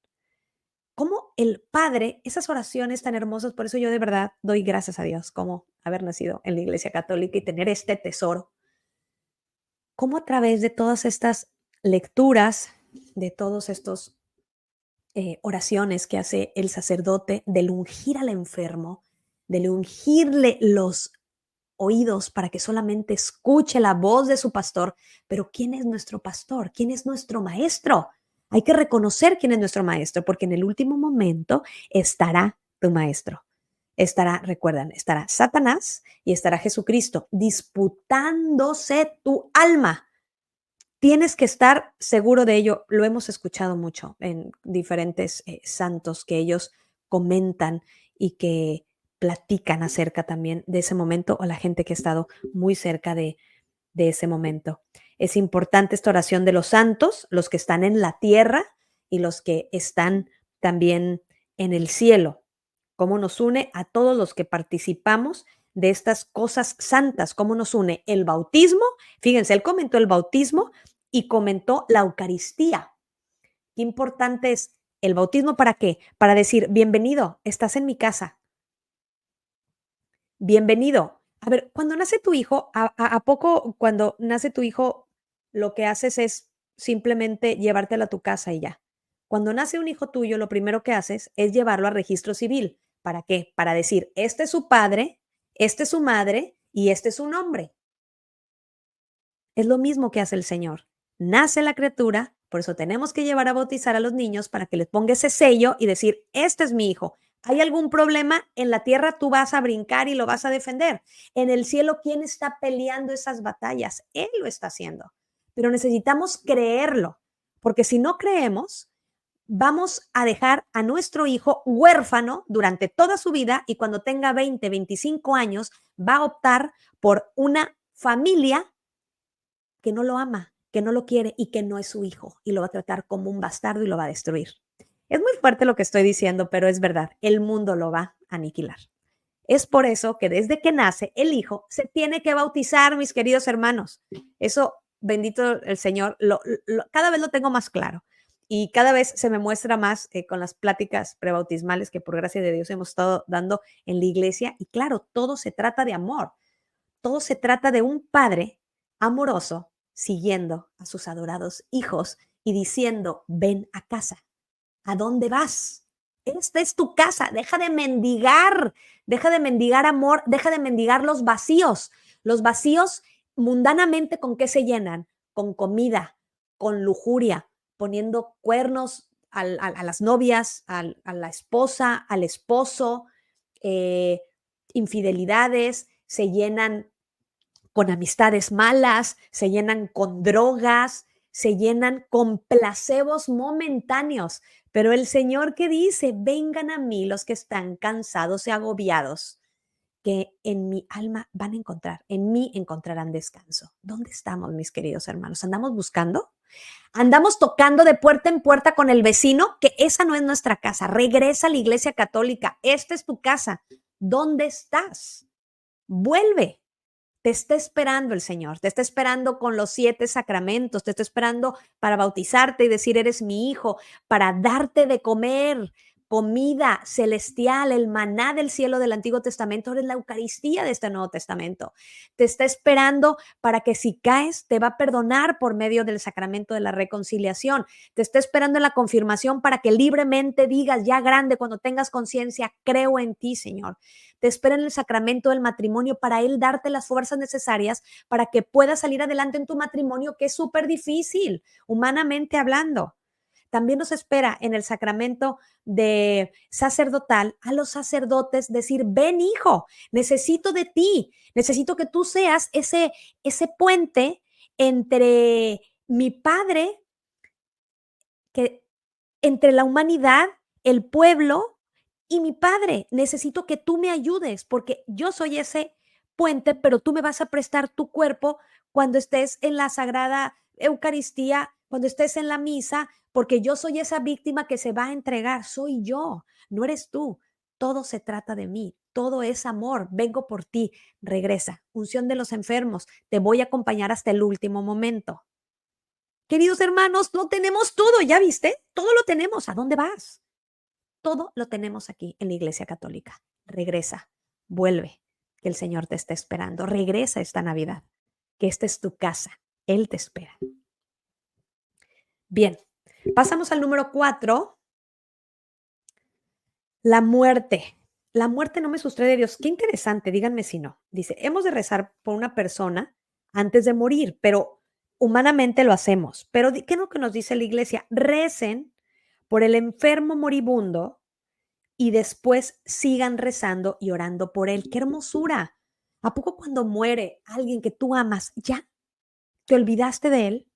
Speaker 1: como el Padre, esas oraciones tan hermosas, por eso yo de verdad doy gracias a Dios como haber nacido en la Iglesia Católica y tener este tesoro, cómo a través de todas estas lecturas, de todos estos oraciones que hace el sacerdote, del ungir al enfermo, del ungirle los oídos para que solamente escuche la voz de su pastor. Pero ¿quién es nuestro pastor? ¿Quién es nuestro maestro? Hay que reconocer quién es nuestro maestro, porque en el último momento estará tu maestro. Estará, recuerdan, estará Satanás y estará Jesucristo disputándose tu alma. Tienes que estar seguro de ello. Lo hemos escuchado mucho en diferentes santos que ellos comentan y que platican acerca también de ese momento, o la gente que ha estado muy cerca de ese momento. Es importante esta oración de los santos, los que están en la tierra y los que están también en el cielo. Cómo nos une a todos los que participamos de estas cosas santas, cómo nos une el bautismo. Fíjense, él comentó el bautismo y comentó la Eucaristía. Qué importante es el bautismo, ¿para qué? Para decir, bienvenido, estás en mi casa. Bienvenido. A ver, cuando nace tu hijo, ¿a poco cuando nace tu hijo lo que haces es simplemente llevártelo a tu casa y ya? Cuando nace un hijo tuyo, lo primero que haces es llevarlo a registro civil. ¿Para qué? Para decir, este es su padre, este es su madre y este es su nombre. Es lo mismo que hace el Señor. Nace la criatura, por eso tenemos que llevar a bautizar a los niños para que les ponga ese sello y decir, este es mi hijo. ¿Hay algún problema? En la tierra tú vas a brincar y lo vas a defender. En el cielo, ¿quién está peleando esas batallas? Él lo está haciendo. Pero necesitamos creerlo, porque si no creemos, vamos a dejar a nuestro hijo huérfano durante toda su vida y cuando tenga 20, 25 años, va a optar por una familia que no lo ama, que no lo quiere y que no es su hijo y lo va a tratar como un bastardo y lo va a destruir. Es muy fuerte lo que estoy diciendo, pero es verdad, el mundo lo va a aniquilar. Es por eso que desde que nace el hijo se tiene que bautizar, mis queridos hermanos. Eso, bendito el Señor, cada vez lo tengo más claro y cada vez se me muestra más con las pláticas prebautismales que por gracia de Dios hemos estado dando en la iglesia. Y claro, todo se trata de amor, todo se trata de un padre amoroso siguiendo a sus adorados hijos y diciendo, ven a casa. ¿A dónde vas? Esta es tu casa. Deja de mendigar amor, deja de mendigar los vacíos. Los vacíos mundanamente, ¿con qué se llenan? Con comida, con lujuria, poniendo cuernos a las novias, a la esposa, al esposo, eh, infidelidades, se llenan con amistades malas, se llenan con drogas, se llenan con placebos momentáneos. Pero el Señor que dice, vengan a mí los que están cansados y agobiados, que en mi alma van a encontrar, en mí encontrarán descanso. ¿Dónde estamos, mis queridos hermanos? ¿Andamos buscando? ¿Andamos tocando de puerta en puerta con el vecino? Que esa no es nuestra casa. Regresa a la iglesia católica. Esta es tu casa. ¿Dónde estás? Vuelve. Te está esperando el Señor, te está esperando con los 7 sacramentos, te está esperando para bautizarte y decir, eres mi hijo, para darte de comer comida celestial, el maná del cielo del Antiguo Testamento, eres la Eucaristía de este Nuevo Testamento. Te está esperando para que si caes, te va a perdonar por medio del sacramento de la reconciliación. Te está esperando en la confirmación para que libremente digas, ya grande, cuando tengas conciencia, creo en ti, Señor. Te espera en el sacramento del matrimonio para Él darte las fuerzas necesarias para que puedas salir adelante en tu matrimonio, que es súper difícil, humanamente hablando. También nos espera en el sacramento de sacerdotal a los sacerdotes decir, ven hijo, necesito de ti, necesito que tú seas ese puente entre mi padre, que entre la humanidad, el pueblo y mi padre. Necesito que tú me ayudes porque yo soy ese puente, pero tú me vas a prestar tu cuerpo cuando estés en la Sagrada Eucaristía, cuando estés en la misa, porque yo soy esa víctima que se va a entregar. Soy yo, no eres tú. Todo se trata de mí, todo es amor. Vengo por ti, regresa. Unción de los enfermos, te voy a acompañar hasta el último momento. Queridos hermanos, lo tenemos todo, ¿ya viste? Todo lo tenemos. ¿A dónde vas? Todo lo tenemos aquí en la Iglesia Católica. Regresa, vuelve, que el Señor te está esperando. Regresa esta Navidad, que esta es tu casa. Él te espera. Bien, pasamos al número 4. La muerte. La muerte no me sustrae de Dios. Qué interesante, díganme si no. Dice, hemos de rezar por una persona antes de morir, pero humanamente lo hacemos. Pero ¿qué es lo que nos dice la iglesia? Recen por el enfermo moribundo y después sigan rezando y orando por él. ¡Qué hermosura! ¿A poco cuando muere alguien que tú amas, ya te olvidaste de él?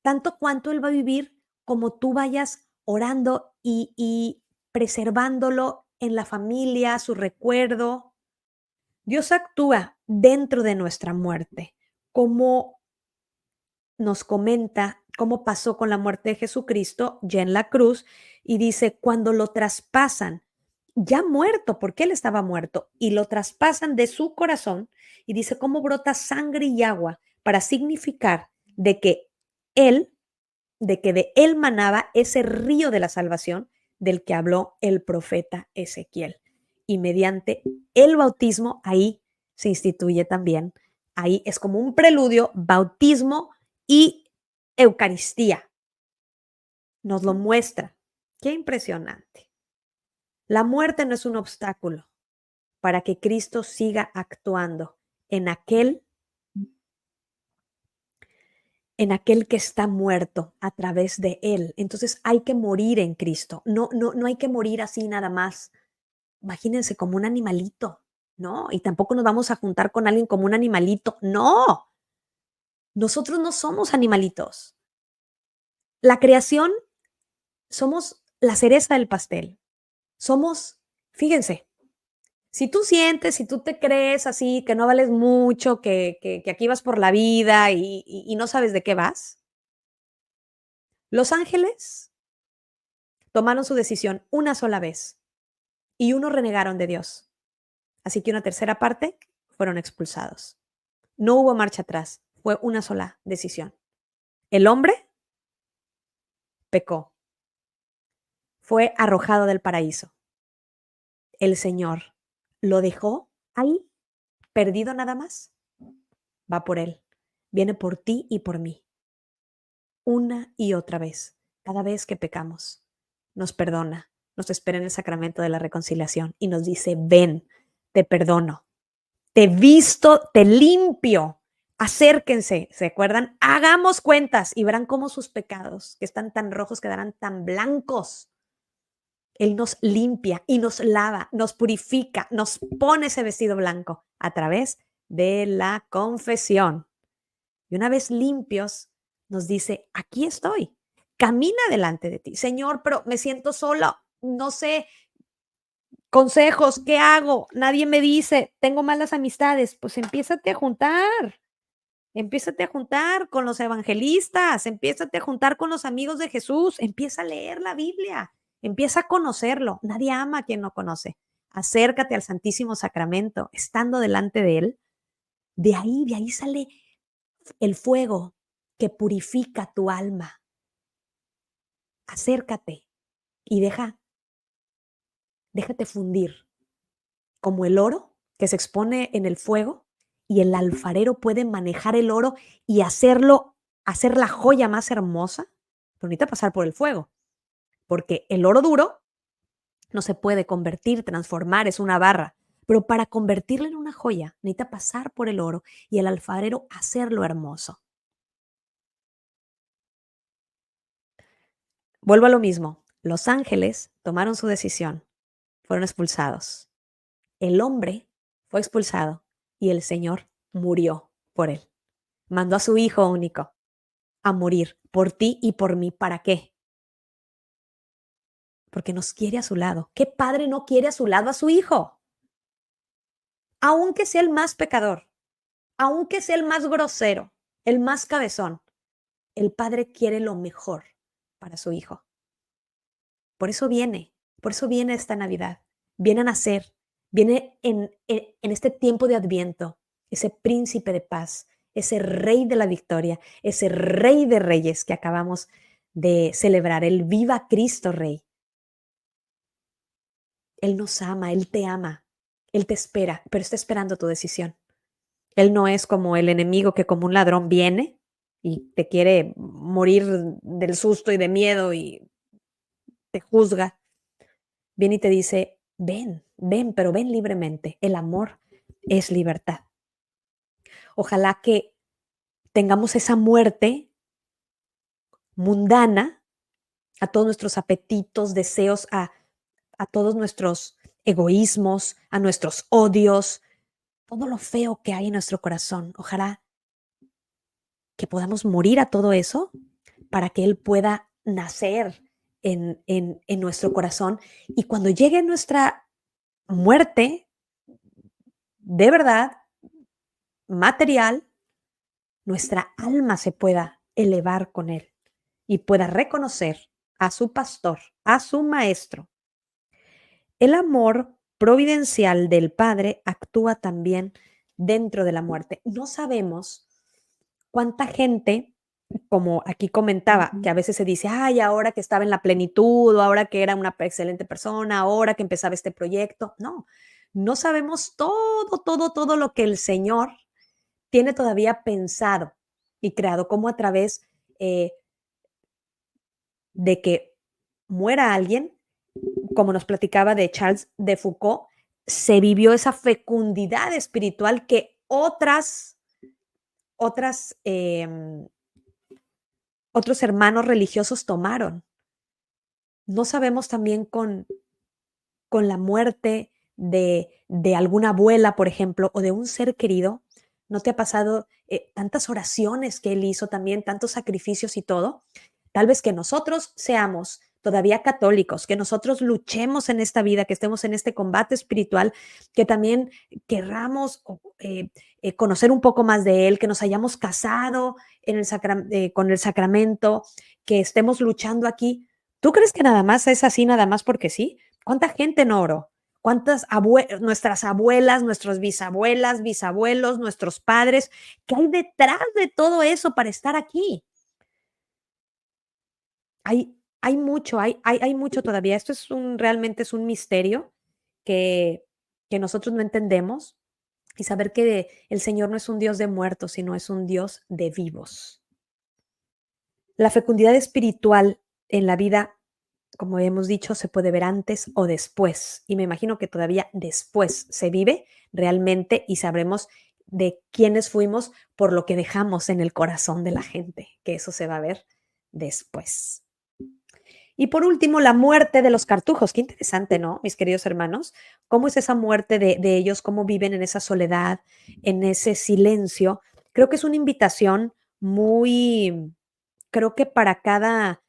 Speaker 1: Tanto cuanto él va a vivir como tú vayas orando y preservándolo en la familia, su recuerdo. Dios actúa dentro de nuestra muerte. cómo nos comenta cómo pasó con la muerte de Jesucristo ya en la cruz y dice, cuando lo traspasan, ya muerto, porque él estaba muerto, y lo traspasan de su corazón y dice cómo brota sangre y agua para significar de que él, de que de él manaba ese río de la salvación del que habló el profeta Ezequiel. Y mediante el bautismo, ahí se instituye también, ahí es como un preludio, bautismo y Eucaristía. Nos lo muestra. Qué impresionante. La muerte no es un obstáculo para que Cristo siga actuando en aquel que está muerto a través de él. Entonces hay que morir en Cristo. No hay que morir así nada más. Imagínense como un animalito, ¿no? Y tampoco nos vamos a juntar con alguien como un animalito. No, nosotros no somos animalitos. La creación somos la cereza del pastel. Somos, fíjense, si tú sientes, si tú te crees así, que no vales mucho, que aquí vas por la vida y no sabes de qué vas, los ángeles tomaron su decisión una sola vez y uno renegaron de Dios. Así que una tercera parte fueron expulsados. No hubo marcha atrás, fue una sola decisión. El hombre pecó, fue arrojado del paraíso. El Señor lo dejó ahí, perdido nada más. Va por él, viene por ti y por mí. Una y otra vez, cada vez que pecamos, nos perdona, nos espera en el sacramento de la reconciliación y nos dice, ven, te perdono, te visto, te limpio, acérquense, ¿se acuerdan? Hagamos cuentas y verán cómo sus pecados, que están tan rojos, quedarán tan blancos. Él nos limpia y nos lava, nos purifica, nos pone ese vestido blanco a través de la confesión. Y una vez limpios, nos dice, aquí estoy, camina delante de ti. Señor, pero me siento solo, no sé, consejos, ¿qué hago? Nadie me dice, tengo malas amistades. Pues empiézate a juntar con los evangelistas, empiézate a juntar con los amigos de Jesús, empieza a leer la Biblia, empieza a conocerlo. Nadie ama a quien no conoce. Acércate al Santísimo Sacramento, estando delante de él. De ahí sale el fuego que purifica tu alma. Acércate y déjate fundir como el oro que se expone en el fuego y el alfarero puede manejar el oro y hacer la joya más hermosa, pero necesita pasar por el fuego, porque el oro duro no se puede convertir, transformar, es una barra, pero para convertirlo en una joya necesita pasar por el oro y el alfarero hacerlo hermoso. Vuelvo a lo mismo, los ángeles tomaron su decisión, fueron expulsados. El hombre fue expulsado y el Señor murió por él. Mandó a su Hijo único a morir por ti y por mí. ¿Para qué? Porque nos quiere a su lado. ¿Qué padre no quiere a su lado a su Hijo? Aunque sea el más pecador, aunque sea el más grosero, el más cabezón, el Padre quiere lo mejor para su Hijo. Por eso viene esta Navidad. Viene a nacer, viene en este tiempo de Adviento, ese príncipe de paz, ese rey de la victoria, ese rey de reyes que acabamos de celebrar, el viva Cristo Rey. Él nos ama, Él te ama, Él te espera, pero está esperando tu decisión. Él no es como el enemigo que como un ladrón viene y te quiere morir del susto y de miedo y te juzga. Viene y te dice, ven, pero ven libremente. El amor es libertad. Ojalá que tengamos esa muerte mundana a todos nuestros apetitos, deseos, a todos nuestros egoísmos, a nuestros odios, todo lo feo que hay en nuestro corazón. Ojalá que podamos morir a todo eso para que Él pueda nacer en nuestro corazón. Y cuando llegue nuestra muerte, de verdad, material, nuestra alma se pueda elevar con Él y pueda reconocer a su pastor, a su maestro. El amor providencial del Padre actúa también dentro de la muerte. No sabemos cuánta gente, como aquí comentaba, que a veces se dice, ay, ahora que estaba en la plenitud, o ahora que era una excelente persona, ahora que empezaba este proyecto. No, no sabemos todo lo que el Señor tiene todavía pensado y creado, como a través eh, de que muera alguien, como nos platicaba de Charles de Foucault, se vivió esa fecundidad espiritual que otras otros hermanos religiosos tomaron. No sabemos también con la muerte de alguna abuela, por ejemplo, o de un ser querido. ¿No te ha pasado tantas oraciones que él hizo también, tantos sacrificios y todo? Tal vez que nosotros seamos todavía católicos, que nosotros luchemos en esta vida, que estemos en este combate espiritual, que también querramos conocer un poco más de él, que nos hayamos casado con el sacramento, que estemos luchando aquí. ¿Tú crees que nada más es así, nada más porque sí? ¿Cuánta gente no oró? ¿Cuántas nuestras abuelas, nuestras bisabuelas, bisabuelos, nuestros padres? ¿Qué hay detrás de todo eso para estar aquí? Hay mucho, hay mucho todavía. Esto es realmente es un misterio que, que nosotros no entendemos, y saber que el Señor no es un Dios de muertos, sino es un Dios de vivos. La fecundidad espiritual en la vida, como hemos dicho, se puede ver antes o después. Y me imagino que todavía después se vive realmente y sabremos de quiénes fuimos por lo que dejamos en el corazón de la gente, que eso se va a ver después. Y por último, la muerte de los cartujos. Qué interesante, ¿no, mis queridos hermanos? ¿Cómo es esa muerte de ellos? ¿Cómo viven en esa soledad, en ese silencio? Creo que es una invitación muy, creo que para cada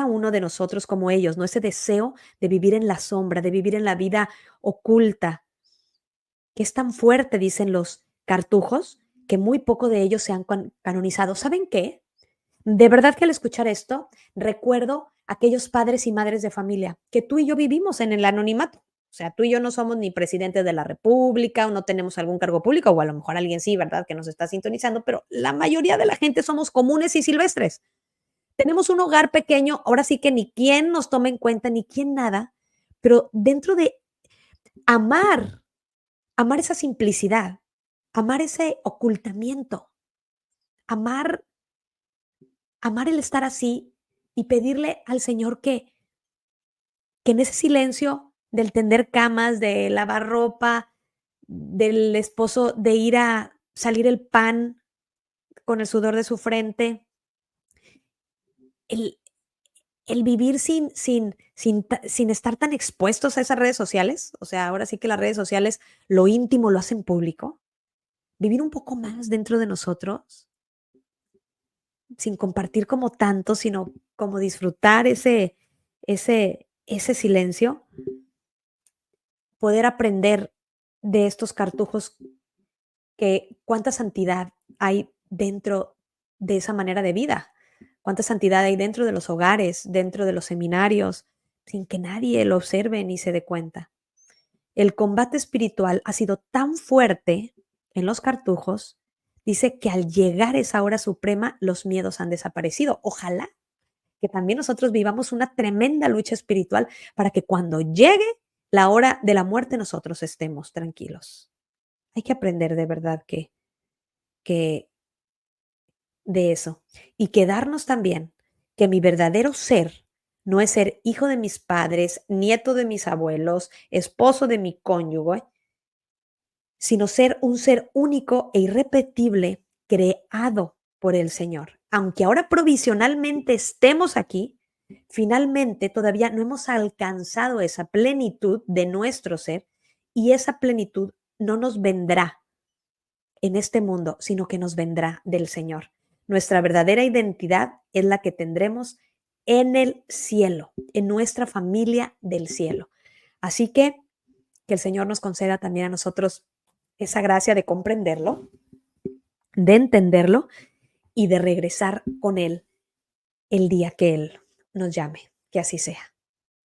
Speaker 1: uno de nosotros como ellos, ¿no? Ese deseo de vivir en la sombra, de vivir en la vida oculta, que es tan fuerte, dicen los cartujos, que muy poco de ellos se han canonizado. ¿Saben qué? De verdad que al escuchar esto, recuerdo aquellos padres y madres de familia que tú y yo vivimos en el anonimato. O sea, tú y yo no somos ni presidentes de la república o no tenemos algún cargo público, o a lo mejor alguien sí, ¿verdad? Que nos está sintonizando, pero la mayoría de la gente somos comunes y silvestres. Tenemos un hogar pequeño, ahora sí que ni quien nos tome en cuenta, ni quien nada, pero dentro de amar, amar esa simplicidad, amar ese ocultamiento, amar, amar el estar así y pedirle al Señor que en ese silencio del tender camas, de lavar ropa, del esposo, de ir a salir el pan con el sudor de su frente, el, el vivir sin estar tan expuestos a esas redes sociales, o sea, ahora sí que las redes sociales lo íntimo lo hacen público, vivir un poco más dentro de nosotros, sin compartir como tanto, sino como disfrutar ese silencio, poder aprender de estos cartujos que cuánta santidad hay dentro de esa manera de vida, cuánta santidad hay dentro de los hogares, dentro de los seminarios, sin que nadie lo observe ni se dé cuenta. El combate espiritual ha sido tan fuerte en los cartujos, dice que al llegar esa hora suprema, los miedos han desaparecido. Ojalá que también nosotros vivamos una tremenda lucha espiritual para que cuando llegue la hora de la muerte nosotros estemos tranquilos. Hay que aprender de verdad que de eso y quedarnos también que mi verdadero ser no es ser hijo de mis padres, nieto de mis abuelos, esposo de mi cónyuge, sino ser un ser único e irrepetible creado por el Señor. Aunque ahora provisionalmente estemos aquí, finalmente todavía no hemos alcanzado esa plenitud de nuestro ser, y esa plenitud no nos vendrá en este mundo, sino que nos vendrá del Señor. Nuestra verdadera identidad es la que tendremos en el cielo, en nuestra familia del cielo. Así que el Señor nos conceda también a nosotros esa gracia de comprenderlo de entenderlo y de regresar con Él el día que Él nos llame. Que así sea.